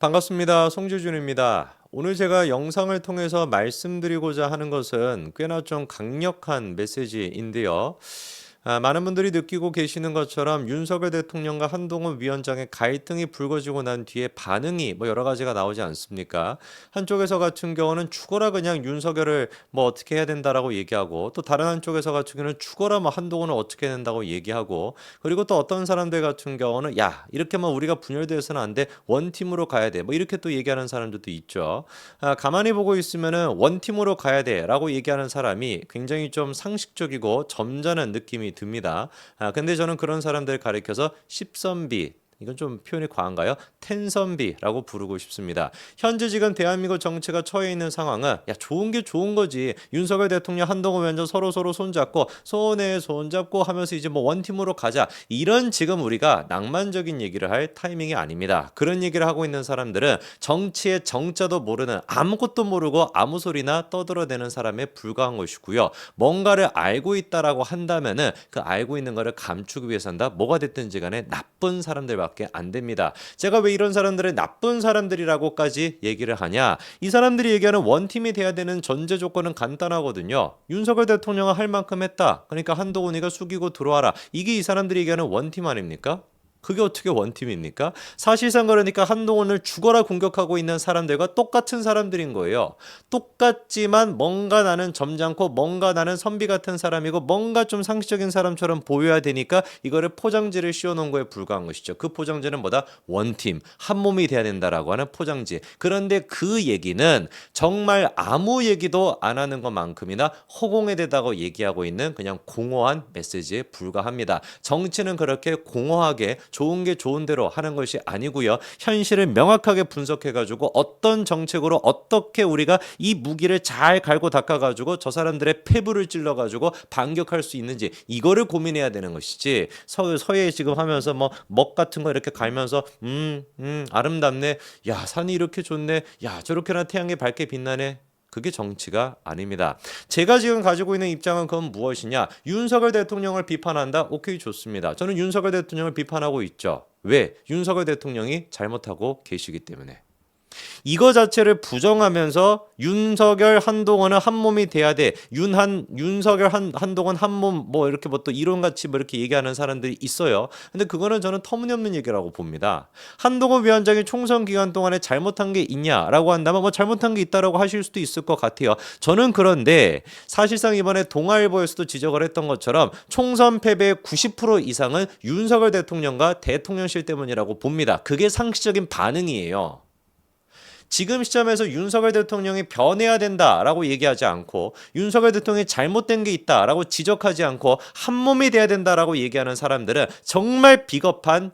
반갑습니다. 송재준입니다. 오늘 제가 영상을 통해서 말씀드리고자 하는 것은 꽤나 좀 강력한 메시지인데요. 많은 분들이 느끼고 계시는 것처럼 윤석열 대통령과 한동훈 위원장의 갈등이 불거지고 난 뒤에 반응이 뭐 여러 가지가 나오지 않습니까? 한쪽에서 같은 경우는 죽어라 그냥 윤석열을 뭐 어떻게 해야 된다라고 얘기하고, 또 다른 한쪽에서 같은 경우는 죽어라 뭐 한동훈을 어떻게 해야 된다고 얘기하고, 그리고 또 어떤 사람들 같은 경우는 야 이렇게만 우리가 분열되어서는 안 돼, 원팀으로 가야 돼 뭐 이렇게 또 얘기하는 사람들도 있죠. 가만히 보고 있으면은 원팀으로 가야 돼라고 얘기하는 사람이 굉장히 좀 상식적이고 점잖은 느낌이 듭니다. 근데 저는 그런 사람들 가리켜서 십선비, 이건 좀 표현이 과한가요? 텐선비라고 부르고 싶습니다. 현재 지금 대한민국 정치가 처해 있는 상황은 야 좋은 게 좋은 거지. 윤석열 대통령, 한동훈 위원장 서로 손잡고 손에 손잡고 하면서 이제 뭐 원팀으로 가자. 이런 지금 우리가 낭만적인 얘기를 할 타이밍이 아닙니다. 그런 얘기를 하고 있는 사람들은 정치의 정자도 모르는, 아무것도 모르고 아무 소리나 떠들어대는 사람에 불과한 것이고요. 뭔가를 알고 있다라고 한다면은 그 알고 있는 거를 감추기 위해서 한다. 뭐가 됐든지 간에 나쁜 사람들밖에 안 됩니다. 제가 왜 이런 사람들을 나쁜 사람들이라고까지 얘기를 하냐? 이 사람들이 얘기하는 원팀이 돼야 되는 전제 조건은 간단하거든요. 윤석열 대통령은 할 만큼 했다. 그러니까 한동훈이가 숙이고 들어와라. 이게 이 사람들이 얘기하는 원팀 아닙니까? 그게 어떻게 원팀입니까? 사실상 그러니까 한동훈을 죽어라 공격하고 있는 사람들과 똑같은 사람들인 거예요. 똑같지만 뭔가 나는 점잖고 뭔가 나는 선비 같은 사람이고 뭔가 좀 상식적인 사람처럼 보여야 되니까 이거를 포장지를 씌워놓은 거에 불과한 것이죠. 그 포장지는 뭐다? 원팀, 한 몸이 돼야 된다라고 하는 포장지. 그런데 그 얘기는 정말 아무 얘기도 안 하는 것만큼이나 허공에 대다고 얘기하고 있는 그냥 공허한 메시지에 불과합니다. 정치는 그렇게 공허하게 좋은 게 좋은 대로 하는 것이 아니고요. 현실을 명확하게 분석해가지고 어떤 정책으로 어떻게 우리가 이 무기를 잘 갈고 닦아가지고 저 사람들의 폐부를 찔러가지고 반격할 수 있는지, 이거를 고민해야 되는 것이지. 서해 지금 하면서 뭐 먹 같은 거 이렇게 갈면서 아름답네. 야 산이 이렇게 좋네. 야 저렇게나 태양이 밝게 빛나네. 그게 정치가 아닙니다. 제가 지금 가지고 있는 입장은 그건 무엇이냐? 윤석열 대통령을 비판한다? 오케이, 좋습니다. 저는 윤석열 대통령을 비판하고 있죠. 왜? 윤석열 대통령이 잘못하고 계시기 때문에. 이거 자체를 부정하면서 윤석열 한동훈은 한 몸이 돼야 돼. 윤석열 한동훈 한 몸 뭐 이렇게 뭐 또 이론같이 뭐 이렇게 얘기하는 사람들이 있어요. 근데 그거는 저는 터무니없는 얘기라고 봅니다. 한동훈 위원장이 총선 기간 동안에 잘못한 게 있냐라고 한다면 뭐 잘못한 게 있다라고 하실 수도 있을 것 같아요. 저는 그런데 사실상 이번에 동아일보에서도 지적을 했던 것처럼 총선 패배의 90% 이상은 윤석열 대통령과 대통령실 때문이라고 봅니다. 그게 상식적인 반응이에요. 지금 시점에서 윤석열 대통령이 변해야 된다라고 얘기하지 않고, 윤석열 대통령이 잘못된 게 있다라고 지적하지 않고 한 몸이 돼야 된다라고 얘기하는 사람들은 정말 비겁한,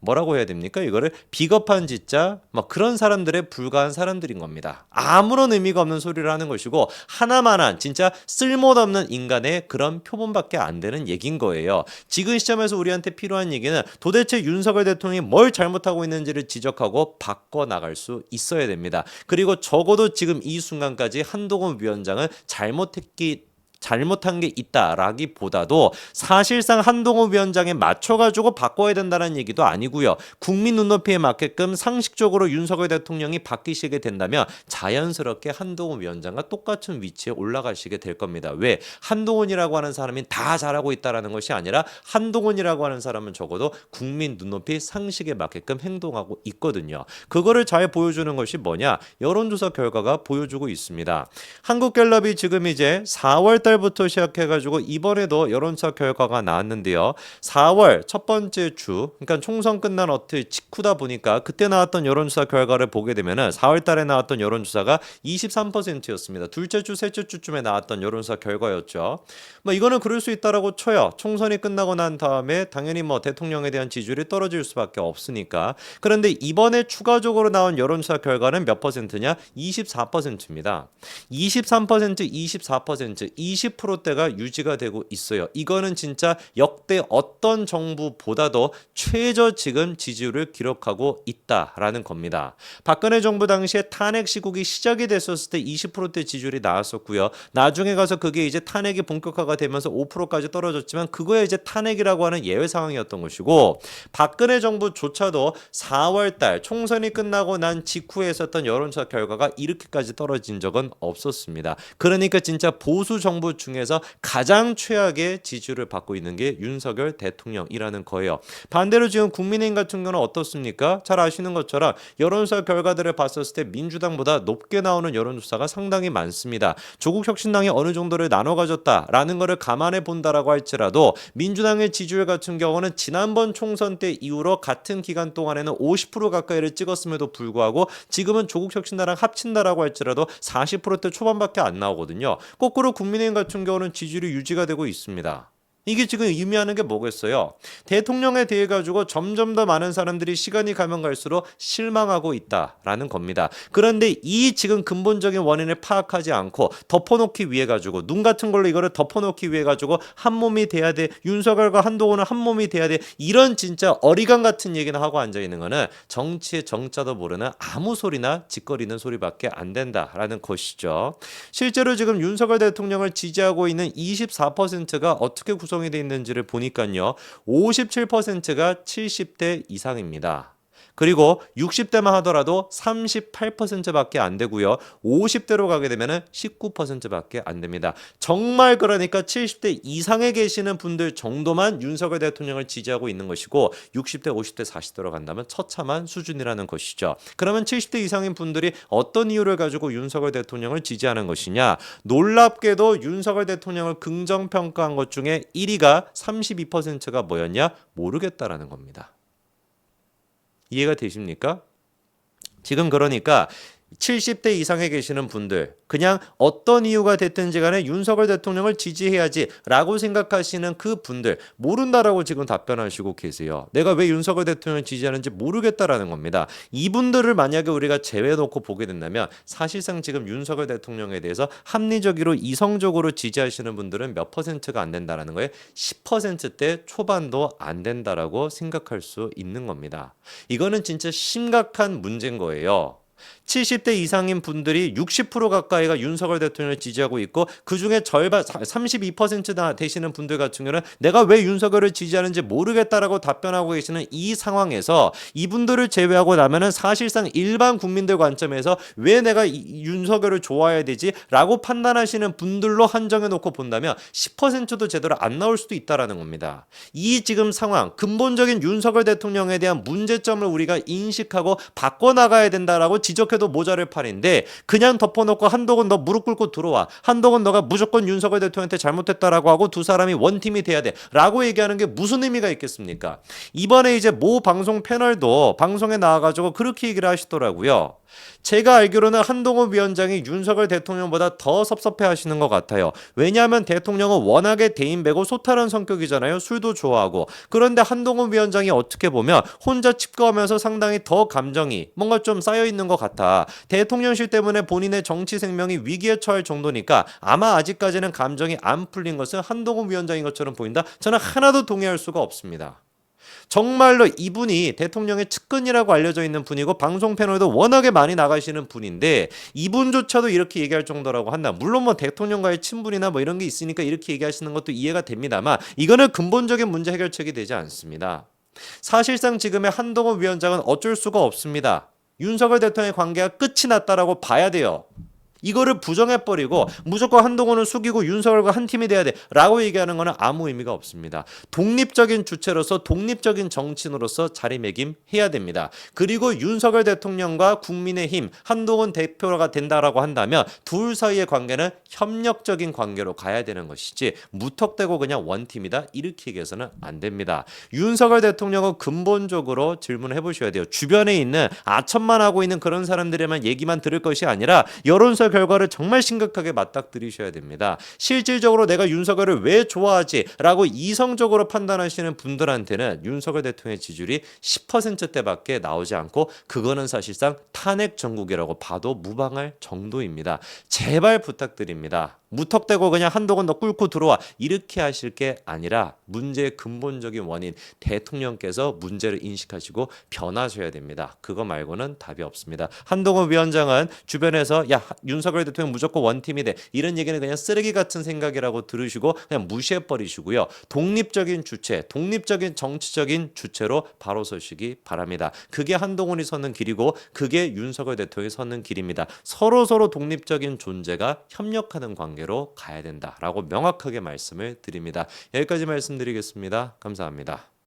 뭐라고 해야 됩니까? 이거를 비겁한 짓자 막 그런 사람들에 불과한 사람들인 겁니다. 아무런 의미가 없는 소리를 하는 것이고 하나만한 진짜 쓸모없는 인간의 그런 표본밖에 안 되는 얘긴 거예요. 지금 시점에서 우리한테 필요한 얘기는 도대체 윤석열 대통령이 뭘 잘못하고 있는지를 지적하고 바꿔나갈 수 있어야 됩니다. 그리고 적어도 지금 이 순간까지 한동훈 위원장은 잘못한 게 있다라기보다도 사실상 한동훈 위원장에 맞춰가지고 바꿔야 된다는 얘기도 아니고요. 국민 눈높이에 맞게끔 상식적으로 윤석열 대통령이 바뀌시게 된다면 자연스럽게 한동훈 위원장과 똑같은 위치에 올라가시게 될 겁니다. 왜? 한동훈이라고 하는 사람이 다 잘하고 있다는 것이 아니라 한동훈이라고 하는 사람은 적어도 국민 눈높이 상식에 맞게끔 행동하고 있거든요. 그거를 잘 보여주는 것이 뭐냐? 여론조사 결과가 보여주고 있습니다. 한국갤럽이 지금 이제 4월 달부터 시작해가지고 이번에도 여론조사 결과가 나왔는데요. 4월 첫 번째 주, 그러니까 총선 끝난 어떻게 직후다 보니까 그때 나왔던 여론조사 결과를 보게 되면은 4월 달에 나왔던 여론조사가 23%였습니다. 둘째 주, 셋째 주쯤에 나왔던 여론조사 결과였죠. 뭐 이거는 그럴 수 있다라고 쳐요. 총선이 끝나고 난 다음에 당연히 뭐 대통령에 대한 지지율이 떨어질 수밖에 없으니까. 그런데 이번에 추가적으로 나온 여론조사 결과는 몇 퍼센트냐? 24%입니다. 23%, 24%, 20%대가 유지가 되고 있어요. 이거는 진짜 역대 어떤 정부보다도 최저 지금 지지율을 기록하고 있다라는 겁니다. 박근혜 정부 당시에 탄핵 시국이 시작이 됐었을 때 20%대 지지율이 나왔었고요. 나중에 가서 그게 이제 탄핵이 본격화가 되면서 5%까지 떨어졌지만 그거에 이제 탄핵이라고 하는 예외 상황이었던 것이고, 박근혜 정부조차도 4월달 총선이 끝나고 난 직후에 있었던 여론조사 결과가 이렇게까지 떨어진 적은 없었습니다. 그러니까 진짜 보수 정부 중에서 가장 최악의 지지율을 받고 있는 게 윤석열 대통령이라는 거예요. 반대로 지금 국민의힘 같은 경우는 어떻습니까? 잘 아시는 것처럼 여론조사 결과들을 봤었을 때 민주당보다 높게 나오는 여론조사가 상당히 많습니다. 조국 혁신당이 어느 정도를 나눠 가졌다라는 것을 감안해 본다라고 할지라도 민주당의 지지율 같은 경우는 지난번 총선 때 이후로 같은 기간 동안에는 50% 가까이를 찍었음에도 불구하고 지금은 조국 혁신당랑 합친다라고 할지라도 40%대 초반밖에 안 나오거든요. 거꾸로 국민의힘 같은 경우는 지지율이 유지가 되고 있습니다. 이게 지금 의미하는 게 뭐겠어요? 대통령에 대해 가지고 점점 더 많은 사람들이 시간이 가면 갈수록 실망하고 있다라는 겁니다. 그런데 이 지금 근본적인 원인을 파악하지 않고 덮어놓기 위해 가지고 눈 같은 걸로 이거를 덮어놓기 위해 가지고 한 몸이 돼야 돼. 윤석열과 한동훈은 한 몸이 돼야 돼. 이런 진짜 어리광 같은 얘기나 하고 앉아 있는 거는 정치의 정자도 모르는 아무 소리나 짓거리는 소리밖에 안 된다라는 것이죠. 실제로 지금 윤석열 대통령을 지지하고 있는 24%가 어떻게 구성이 되어 있는지를 보니까요. 57%가 70대 이상입니다. 그리고 60대만 하더라도 38%밖에 안 되고요. 50대로 가게 되면 19%밖에 안 됩니다. 정말 그러니까 70대 이상에 계시는 분들 정도만 윤석열 대통령을 지지하고 있는 것이고 60대, 50대, 40대로 간다면 처참한 수준이라는 것이죠. 그러면 70대 이상인 분들이 어떤 이유를 가지고 윤석열 대통령을 지지하는 것이냐? 놀랍게도 윤석열 대통령을 긍정평가한 것 중에 1위가 32%가 뭐였냐? 모르겠다라는 겁니다. 이해가 되십니까? 지금 그러니까 70대 이상에 계시는 분들 그냥 어떤 이유가 됐든지 간에 윤석열 대통령을 지지해야지 라고 생각하시는 그 분들 모른다라고 지금 답변하시고 계세요. 내가 왜 윤석열 대통령을 지지하는지 모르겠다라는 겁니다. 이분들을 만약에 우리가 제외해놓고 보게 된다면 사실상 지금 윤석열 대통령에 대해서 합리적으로 이성적으로 지지하시는 분들은 몇 퍼센트가 안 된다라는 거예요. 10%대 초반도 안 된다라고 생각할 수 있는 겁니다. 이거는 진짜 심각한 문제인 거예요. 70대 이상인 분들이 60% 가까이가 윤석열 대통령을 지지하고 있고 그중에 절반 32%나 되시는 분들 같은 경우는 내가 왜 윤석열을 지지하는지 모르겠다라고 답변하고 계시는 이 상황에서 이분들을 제외하고 나면은 사실상 일반 국민들 관점에서 왜 내가 윤석열을 좋아해야 되지? 라고 판단하시는 분들로 한정해 놓고 본다면 10%도 제대로 안 나올 수도 있다라는 겁니다. 이 지금 상황 근본적인 윤석열 대통령에 대한 문제점을 우리가 인식하고 바꿔나가야 된다라고 지적해도 모자랄 판인데 그냥 덮어놓고 한동훈 너 무릎 꿇고 들어와. 한동훈 너가 무조건 윤석열 대통령한테 잘못했다라고 하고 두 사람이 원팀이 돼야 돼. 라고 얘기하는 게 무슨 의미가 있겠습니까? 이번에 이제 모 방송 패널도 방송에 나와가지고 그렇게 얘기를 하시더라고요. 제가 알기로는 한동훈 위원장이 윤석열 대통령보다 더 섭섭해 하시는 것 같아요. 왜냐하면 대통령은 워낙에 대인배고 소탈한 성격이잖아요. 술도 좋아하고. 그런데 한동훈 위원장이 어떻게 보면 혼자 칩거하면서 상당히 더 감정이 뭔가 좀 쌓여있는 것 같아. 대통령실 때문에 본인의 정치 생명이 위기에 처할 정도니까 아마 아직까지는 감정이 안 풀린 것은 한동훈 위원장인 것처럼 보인다. 저는 하나도 동의할 수가 없습니다. 정말로 이분이 대통령의 측근이라고 알려져 있는 분이고 방송 패널도 워낙에 많이 나가시는 분인데 이분조차도 이렇게 얘기할 정도라고 한다. 물론 뭐 대통령과의 친분이나 뭐 이런 게 있으니까 이렇게 얘기하시는 것도 이해가 됩니다만 이거는 근본적인 문제 해결책이 되지 않습니다. 사실상 지금의 한동훈 위원장은 어쩔 수가 없습니다. 윤석열 대통령의 관계가 끝이 났다라고 봐야 돼요. 이거를 부정해버리고 무조건 한동훈은 숙이고 윤석열과 한 팀이 돼야 돼 라고 얘기하는 거는 아무 의미가 없습니다. 독립적인 주체로서 독립적인 정치인으로서 자리매김해야 됩니다. 그리고 윤석열 대통령과 국민의힘 한동훈 대표가 된다라고 한다면 둘 사이의 관계는 협력적인 관계로 가야 되는 것이지 무턱대고 그냥 원팀이다 이렇게 얘기해서는 안 됩니다. 윤석열 대통령은 근본적으로 질문을 해보셔야 돼요. 주변에 있는 아첨만 하고 있는 그런 사람들에만 얘기만 들을 것이 아니라 여론조사 결과를 정말 심각하게 맞닥뜨리셔야 됩니다. 실질적으로 내가 윤석열을 왜 좋아하지? 라고 이성적으로 판단하시는 분들한테는 윤석열 대통령의 지지율이 10%대밖에 나오지 않고 그거는 사실상 탄핵 정국이라고 봐도 무방할 정도입니다. 제발 부탁드립니다. 무턱대고 그냥 한동훈 너 꿇고 들어와 이렇게 하실 게 아니라 문제의 근본적인 원인 대통령께서 문제를 인식하시고 변하셔야 됩니다. 그거 말고는 답이 없습니다. 한동훈 위원장은 주변에서 야 윤석열 대통령 무조건 원팀이돼 이런 얘기는 그냥 쓰레기 같은 생각이라고 들으시고 그냥 무시해 버리시고요. 독립적인 주체, 독립적인 정치적인 주체로 바로 서시기 바랍니다. 그게 한동훈이 서는 길이고 그게 윤석열 대통령이 서는 길입니다. 서로 독립적인 존재가 협력하는 관계로 가야 된다라고 명확하게 말씀을 드립니다. 여기까지 말씀드리겠습니다. 감사합니다.